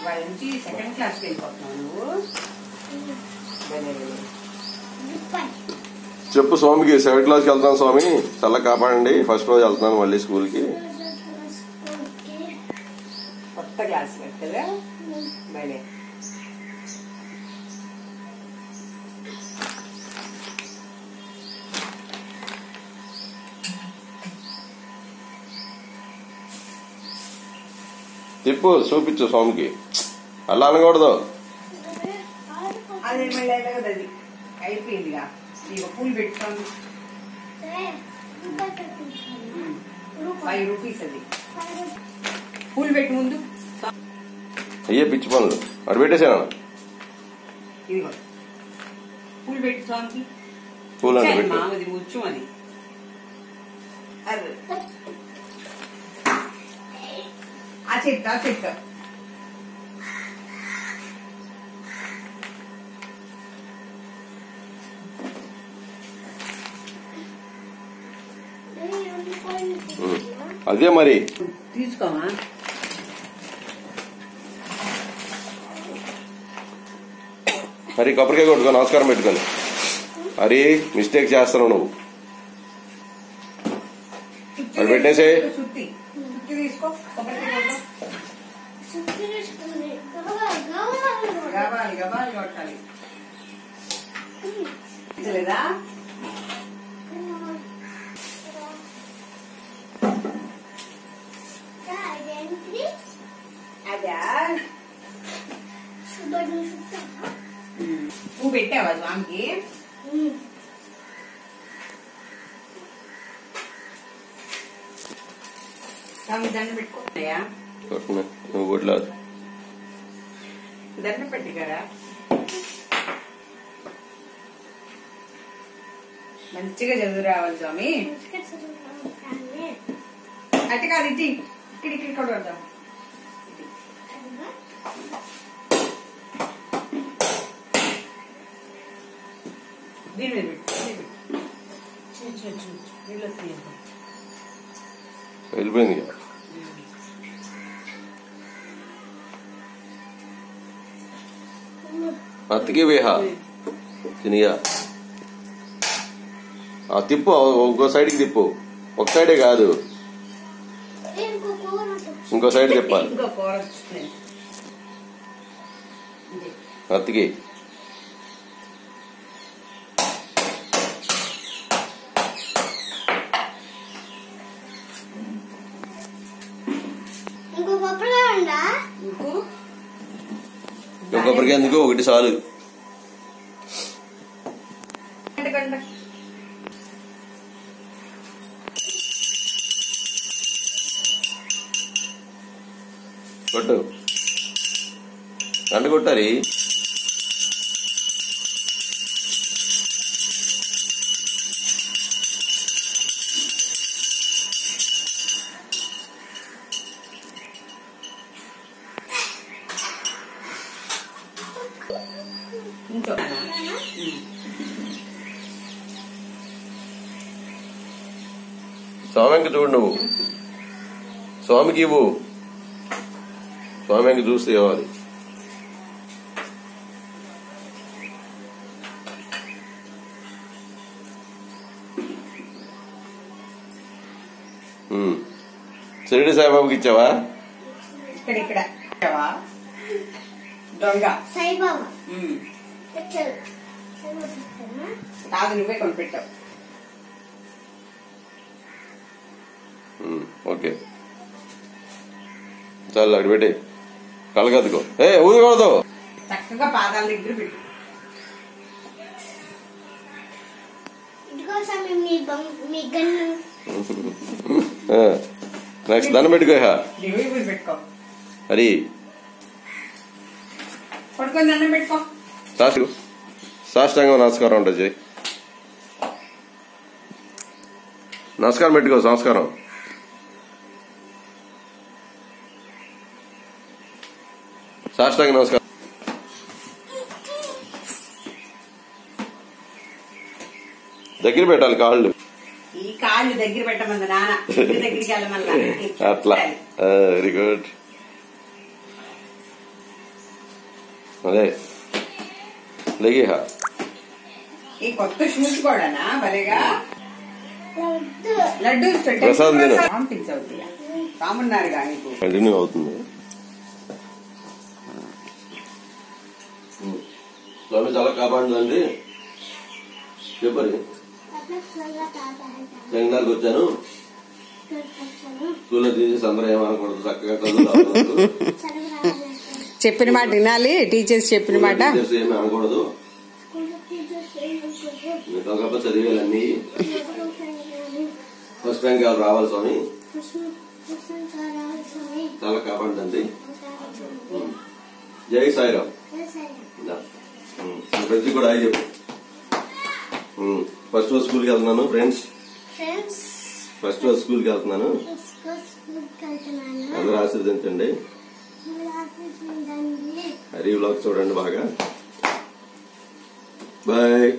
వాళ్ళ నుంచి సెకండ్ క్లాస్కి వెళ్ళిపోతున్నావు నువ్వు. చెప్పు స్వామికి 7th క్లాస్కి వెళ్తాను స్వామి, చల్ల కాపాడండి, ఫస్ట్ రోజు వెళ్తున్నాను మళ్ళీ స్కూల్కి. కొత్త క్లాస్ కదా బయలే. తిప్పు చూపించు స్వామికి, అలా అనకూడదు. అది మళ్ళీ కదా అది అయిపోయిందిగా. ఇక పూలు పెట్టుకోండి. 5 రూపీస్ అది. పూలు పెట్టి ముందు అయ్యే పిచ్చి పనులు అటు పెట్టేసాను. ఇదిగో పూలు పెట్టి స్వామికి. పూలు అంటే మామది ముచ్చు అది. ఆ చెట్టు ఆ చెట్టు అదే మరి తీసుకోమా. మరి కొబ్బరికాయ కొట్టుకో, నమస్కారం పెట్టుకొని. అరే మిస్టేక్ చేస్తున్నావు నువ్వు. అది పెట్టేసే. సుత్తి తీసుకో. గబాలి గబాలి కొట్టాలి. లేదా అదా నువ్వు పెట్టావా స్వామికి? స్వామి దండ పెట్టుకుంటాయా? నువ్వు కొట్లేదు దండ పెట్టి కదా మంచిగా చదువు రావాలి స్వామి. అంటే కాదు ఇటు ఇక్కడ కూడా వద్దాం. దీని మీద వెళ్ళిపోయింది. అతికి వేహా తినియా. తిప్పు, ఇంకో సైడ్కి తిప్పు. ఒక సైడే కాదు, ఇంకో సైడ్ తిప్పాలి. అతికి ఇంకొకరికి ఎందుకు, ఒకటి చాలు. కొట్టు, గంట కొట్టాలి. స్వామికి చూడు, నువ్వు స్వామికి ఇవ్వు. స్వామికి చూస్తే ఇవ్వాలి. షిరిడి సాయిబాబాకి ఇచ్చావా? ఇక్కడ దొంగ సాయిబాబా కాదు, నువ్వే కొనిపెట్టావు. ఓకే చాలు, అక్కడ పెట్టి కలగద్దుకో. ఊదకూడదు. చక్కగా పాదాల దగ్గర పెట్టు. నెక్స్ట్ దండం పెట్టుకో. పెట్టుకో హరి పడుకొని దండం పెట్టుకో. సాష్టాంగం నమస్కారం ఉంటుంది. నమస్కారం పెట్టుకో. సంస్కారం. సాష్టాంగ నమస్కారం. దగ్గర పెట్టాలి కాళ్ళు. ఈ కాళ్ళు దగ్గర పెట్టమంది నాన్న. దగ్గరికి వెళ్ళమల్లా అట్లా. Very good. అదే లెగిహా ఈ కొత్త షూస్ కూడానా భలేగా లడ్డు ప్రసాద్ వామిటింగ్స్ అవుతాయా కామన్నారు కానీ కంటిన్యూ అవుతుంది. స్వామి చాలా కాపాడుందండి. చెప్పరి సెమినార్కి వచ్చాను, స్కూల్లో తీసేసి అందరూ ఏమనకూడదు, చక్కగా చదువు చెప్పిన మాట వినాలి. టీచర్స్ చెప్పిన మాట ఏమి అనకూడదు, కాకపోతే చదివేయాలన్నీ ఫస్ట్ ర్యాంక్ ఎవరు రావాలి స్వామి, చాలా కాపాడుతండి. జై సాయిరామ్. ఫ్రెండ్స్ కూడా అయి చెప్పు. ఫస్ట్ రోజు స్కూల్కి వెళ్తున్నాను ఫ్రెండ్స్, ఫస్ట్ రోజు స్కూల్కి వెళ్తున్నాను, అందరూ ఆశీర్వదించండి. హరి వ్లాగ్ చూడండి బాగా. బాయ్.